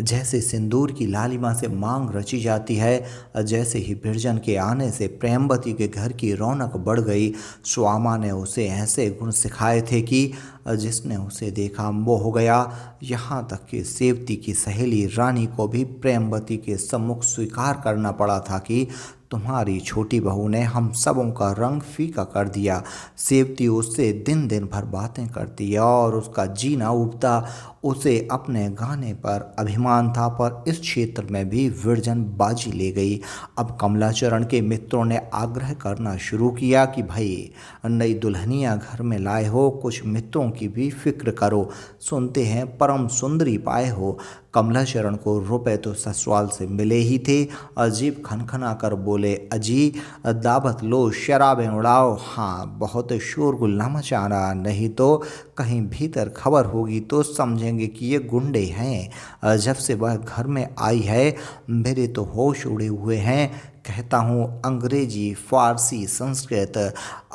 जैसे सिंदूर की लालिमा से मांग रची जाती है, जैसे ही बिरजन के आने से प्रेमवती के घर की रौनक बढ़ गई। स्वामा ने उसे ऐसे गुण सिखाए थे कि जिसने उसे देखा मोह हो गया। यहाँ तक कि सेवती की सहेली रानी को भी प्रेमवती के सम्मुख स्वीकार करना पड़ा था कि तुम्हारी छोटी बहू ने हम सबों का रंग फीका कर दिया। सेवती उससे दिन दिन भर बातें करती और उसका जीना उबता। उसे अपने गाने पर अभिमान था, पर इस क्षेत्र में भी विरजन बाजी ले गई। अब कमलाचरण के मित्रों ने आग्रह करना शुरू किया कि भाई, नई दुल्हनिया घर में लाए हो, कुछ मित्रों की भी फिक्र करो। सुनते हैं परम सुंदरी पाए हो। कमलाचरण को रुपए तो ससुराल से मिले ही थे। अजीब खनखना कर बोले, अजी दावत लो, शराबें उड़ाओ। हाँ, बहुत शोरगुल न मचाना, नहीं तो कहीं भीतर खबर होगी तो समझेंगे कि ये गुंडे हैं। जब से वह घर में आई है मेरे तो होश उड़े हुए हैं। कहता हूँ अंग्रेजी, फारसी, संस्कृत,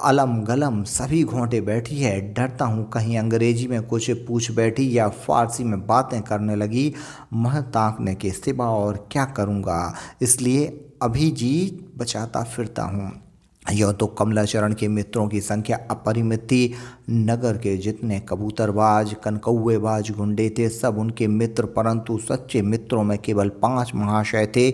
अलम गलम सभी घोंटे बैठी है। डरता हूँ कहीं अंग्रेजी में कुछ पूछ बैठी या फारसी में बातें करने लगी। मुँह ताकने के सिवा और क्या करूँगा, इसलिए अभी जी बचाता फिरता हूँ। यह तो कमलाचरण के मित्रों की संख्या अपरिमित थी। नगर के जितने कबूतरबाज, कनकौएबाज गुंडे थे सब उनके मित्र, परंतु सच्चे मित्रों में केवल 5 महाशय थे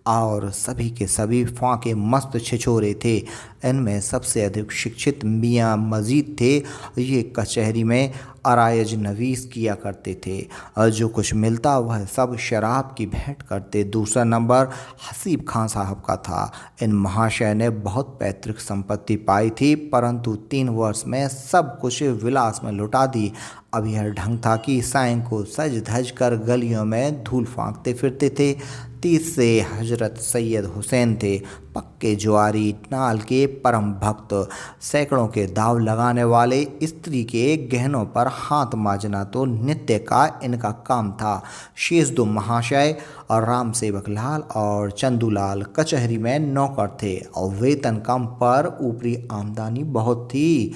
और सभी के सभी फांके मस्त छिछोरे थे। इनमें सबसे अधिक शिक्षित मियाँ मजीद थे। ये कचहरी में अरायज नवीस किया करते थे और जो कुछ मिलता वह सब शराब की भेंट करते। दूसरा नंबर हसीब खां साहब का था। इन महाशय ने बहुत पैतृक संपत्ति पाई थी, परंतु 3 वर्ष में सब कुछ विलास में लुटा दी। अब यह ढंग था कि सायं को सज धज कर गलियों में धूल फांकते फिरते थे। 30 से हजरत सैयद हुसैन थे, पक्के जुआरी, नाल के परम भक्त, सैकड़ों के दाव लगाने वाले। स्त्री के गहनों पर हाथ मांजना तो नित्य का इनका काम था। शेष 2 महाशय और राम सेवक लाल और चंदूलाल कचहरी में नौकर थे और वेतन कम पर ऊपरी आमदनी बहुत थी।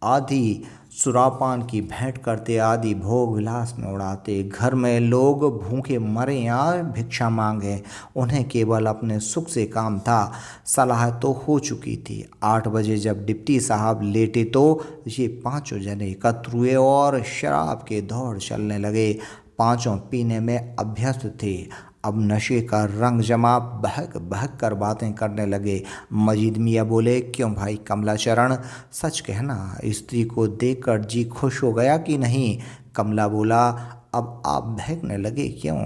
आधी सुरापान की भेंट करते, आदि भोग विलास में उड़ाते। घर में लोग भूखे मरे या भिक्षा मांगे, उन्हें केवल अपने सुख से काम था। सलाह तो हो चुकी थी। 8 बजे जब डिप्टी साहब लेटे तो ये 5 जने एकत्र हुए और शराब के दौड़ चलने लगे। 5 पीने में अभ्यस्त थे। अब नशे का रंग जमा, बहक बहक कर बातें करने लगे। मजीद मियाँ बोले, क्यों भाई कमलाचरण, सच कहना, स्त्री को देखकर जी खुश हो गया कि नहीं? कमला बोला, अब आप बहकने लगे क्यों?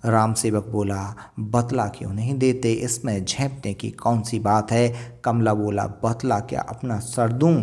राम सेवक बोला, बतला क्यों नहीं देते, इसमें झेंपने की कौन सी बात है? कमला बोला, बतला क्या अपना सर दूं?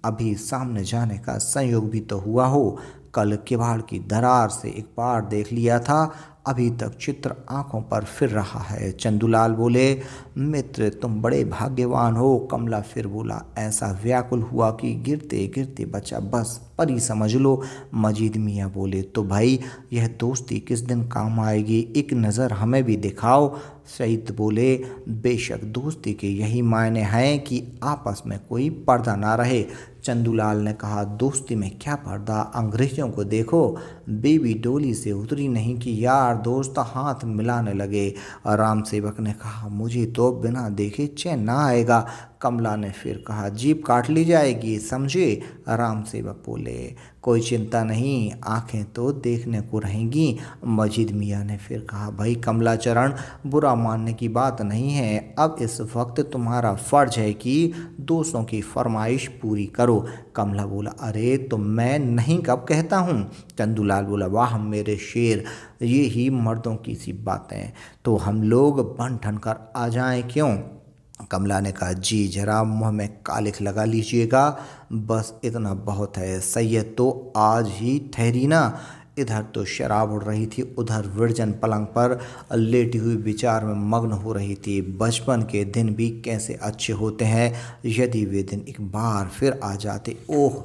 अभी सामने जाने का संयोग भी तो हुआ हो। कल किवाड़ की दरार से एक बार देख लिया था, अभी तक चित्र आंखों पर फिर रहा है। चंदूलाल बोले, मित्र तुम बड़े भाग्यवान हो। कमला फिर बोला, ऐसा व्याकुल हुआ कि गिरते गिरते बचा, बस परी समझ लो। मजीद मियाँ बोले, तो भाई यह दोस्ती किस दिन काम आएगी, एक नज़र हमें भी दिखाओ। सईद बोले, बेशक दोस्ती के यही मायने हैं कि आपस में कोई पर्दा ना रहे। चंदूलाल ने कहा, दोस्ती में क्या पर्दा, अंग्रेजों को देखो, बेबी डोली से उतरी नहीं कि यार दोस्त हाथ मिलाने लगे। राम सेवक ने कहा, मुझे तो बिना देखे चैन ना आएगा। कमला ने फिर कहा, जीभ काट ली जाएगी, समझे? राम सेवक बोले, कोई चिंता नहीं, आंखें तो देखने को रहेंगी। मजीद मियाँ ने फिर कहा, भाई कमलाचरण, बुरा मानने की बात नहीं है, अब इस वक्त तुम्हारा फर्ज है कि दोस्तों की फरमाइश पूरी करो। कमला बोला, अरे तो मैं नहीं कब कहता हूँ। चंदूलाल बोला, वाह मेरे शेर, ये ही मर्दों की सी बातें, तो हम लोग बन ठन कर आ जाएं क्यों? कमला ने कहा, जी जरा मुँह में कालिख लगा लीजिएगा, बस इतना बहुत है। सैयद तो आज ही ठहरी ना। इधर तो शराब उड़ रही थी, उधर विरजन पलंग पर लेटी हुई विचार में मग्न हो रही थी। बचपन के दिन भी कैसे अच्छे होते हैं, यदि वे दिन एक बार फिर आ जाते। ओह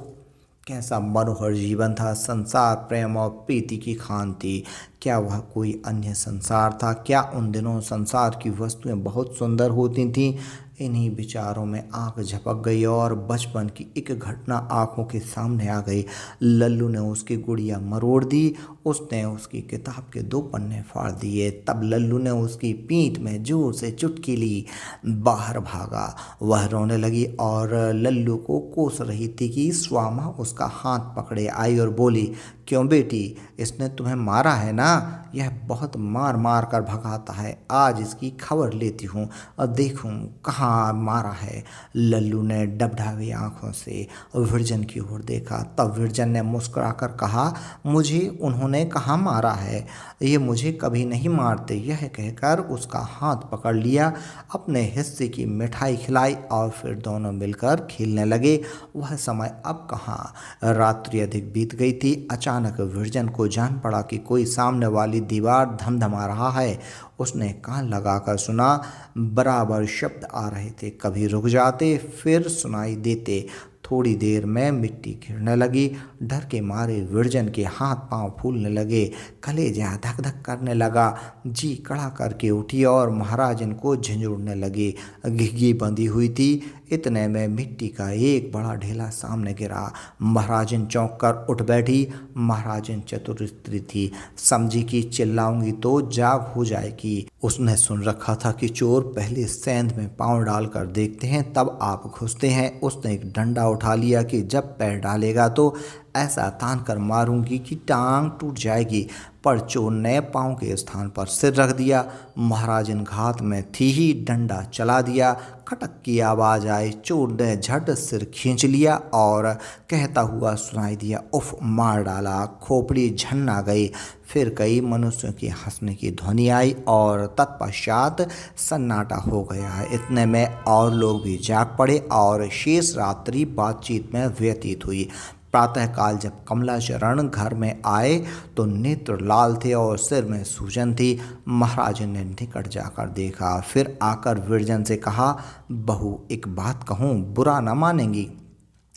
कैसा मनोहर जीवन था, संसार प्रेम और प्रीति की खान थी। क्या वह कोई अन्य संसार था? क्या उन दिनों संसार की वस्तुएं बहुत सुंदर होती थीं? इन्हीं विचारों में आंख झपक गई और बचपन की एक घटना आंखों के सामने आ गई। लल्लू ने उसकी गुड़िया मरोड़ दी। उसने उसकी किताब के 2 पन्ने फाड़ दिए। तब लल्लू ने उसकी पीठ में जोर से चुटकी ली। बाहर भागा। वह रोने लगी और लल्लू को कोस रही थी कि स्वामा उसका हाथ पकड़े आई और बोली, क्यों बेटी, इसने तुम्हें मारा है ना? यह बहुत मार मार कर भगाता है। आज इसकी खबर लेती हूँ और देखूँ कहाँ मारा है। लल्लू ने डबडाई आंखों से विरजन की ओर देखा। तब विरजन ने मुस्कुराकर कहा, मुझे उन्होंने कहाँ मारा है? ये मुझे कभी नहीं मारते। यह कहकर उसका हाथ पकड़ लिया, अपने हिस्से की मिठाई खिलाई और फिर दोनों मिलकर खेलने लगे। वह समय अब कहाँ, रात्रि अधिक बीत गई थी। अचानक विरजन को जान पड़ा कि कोई सामने वाली दीवार धमधमा रहा है। उसने कान लगाकर सुना, बराबर शब्द आ रहे थे, कभी रुक जाते फिर सुनाई देते। थोड़ी देर में मिट्टी गिरने लगी। डर के मारे विरजन के हाथ पांव फूलने लगे, कलेजा धक धक करने लगा। जी कड़ा करके उठी और महाराजन को झंझोड़ने लगी। घिघी बंधी हुई थी। इतने में मिट्टी का एक बड़ा ढेला सामने गिरा। महाराजन चौंक कर उठ बैठी। महाराजन चतुर स्त्री थी, समझी कि चिल्लाऊंगी तो जाग हो जाएगी। उसने सुन रखा था कि चोर पहले सेंध में पांव डालकर देखते हैं तब आप घुसते हैं। उसने एक डंडा उठा लिया कि जब पैर डालेगा तो ऐसा तान कर मारूंगी कि टांग टूट जाएगी। पर चोर ने पांव के स्थान पर सिर रख दिया। महाराजन घात में थी ही डंडा चला दिया। खटक की आवाज आई। चोर ने झट सिर खींच लिया और कहता हुआ सुनाई दिया, उफ, मार डाला। खोपड़ी झन्ना गई। फिर कई मनुष्यों की हंसने की ध्वनि आई और तत्पश्चात सन्नाटा हो गया। इतने में और लोग भी जाग पड़े और शेष रात्रि बातचीत में व्यतीत हुई। प्रातःकाल जब कमलाचरण घर में आए तो नेत्र लाल थे और सिर में सूजन थी। महाराज ने निकट जाकर देखा, फिर आकर विरजन से कहा, बहू, एक बात कहूँ, बुरा न मानेंगी?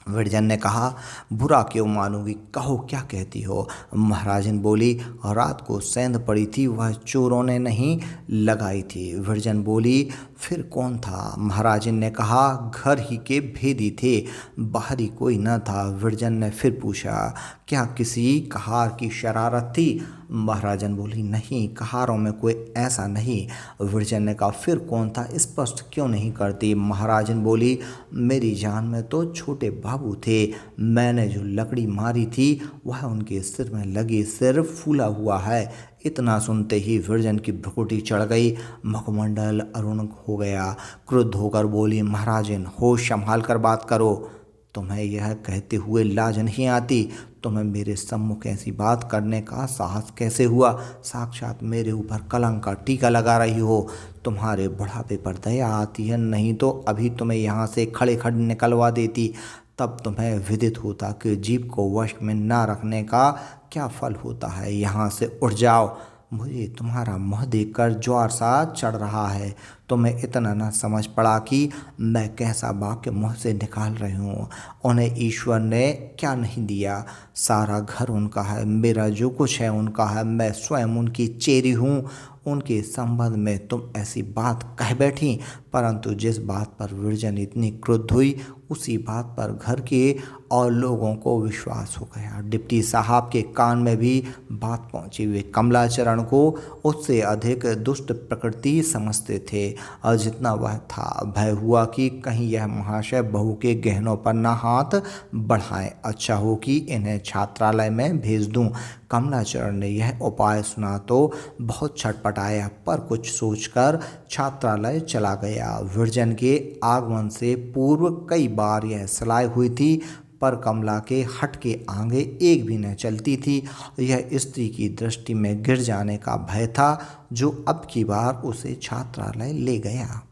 विरजन ने कहा, बुरा क्यों मानूंगी, कहो क्या कहती हो? महाराजन बोली, रात को सेंध पड़ी थी, वह चोरों ने नहीं लगाई थी। विरजन बोली, फिर कौन था? महाराजन ने कहा, घर ही के भेदी थे, बाहरी कोई न था। विरजन ने फिर पूछा, क्या किसी कहार की शरारत थी? महाराजन बोली, नहीं, कहारों में कोई ऐसा नहीं। विरजन ने कहा, फिर कौन था, स्पष्ट क्यों नहीं करती? महाराजन बोली, मेरी जान में तो छोटे बाबू थे। मैंने जो लकड़ी मारी थी वह उनके सिर में लगी, सिर फूला हुआ है। इतना सुनते ही विरजन की भ्रुकुटी चढ़ गई, मुखमंडल अरुण हो गया। क्रुद्ध होकर बोली, महाराजन, होश संभाल कर बात करो। तुम्हें यह कहते हुए लाज नहीं आती? तुम्हें मेरे सम्मुख ऐसी बात करने का साहस कैसे हुआ? साक्षात मेरे ऊपर कलंक का टीका लगा रही हो। तुम्हारे बुढ़ापे पर दया आती है, नहीं तो अभी तुम्हें यहाँ से खड़े खड़े निकलवा देती। तब तुम्हें विदित होता कि जीभ को वश में ना रखने का क्या फल होता है। यहाँ से उठ जाओ। मुझे तुम्हारा मुँह देखकर ज्वार सा चढ़ रहा है। तुम्हें इतना न समझ पड़ा कि मैं कैसा वाक्य मुँह से निकाल रही हूँ। उन्हें ईश्वर ने क्या नहीं दिया? सारा घर उनका है, मेरा जो कुछ है उनका है, मैं स्वयं उनकी चेरी हूँ। उनके संबंध में तुम ऐसी बात कह बैठी। परंतु जिस बात पर विरजन इतनी क्रुद्ध हुई उसी बात पर घर के और लोगों को विश्वास हो गया। डिप्टी साहब के कान में भी बात पहुंची। वे कमलाचरण को उससे अधिक दुष्ट प्रकृति समझते थे और जितना वह था। भय हुआ कि कहीं यह महाशय बहू के गहनों पर न हाथ बढ़ाएं। अच्छा हो कि इन्हें छात्रालय में भेज दूं। कमलाचरण ने यह उपाय सुना तो बहुत छटपटाया, पर कुछ सोचकर छात्रालय चला गया। विरजन के आगमन से पूर्व कई बार यह सलाह हुई थी, पर कमला के हट के आगे एक भी न चलती थी। यह स्त्री की दृष्टि में गिर जाने का भय था, जो अब की बार उसे छात्रालय ले गया।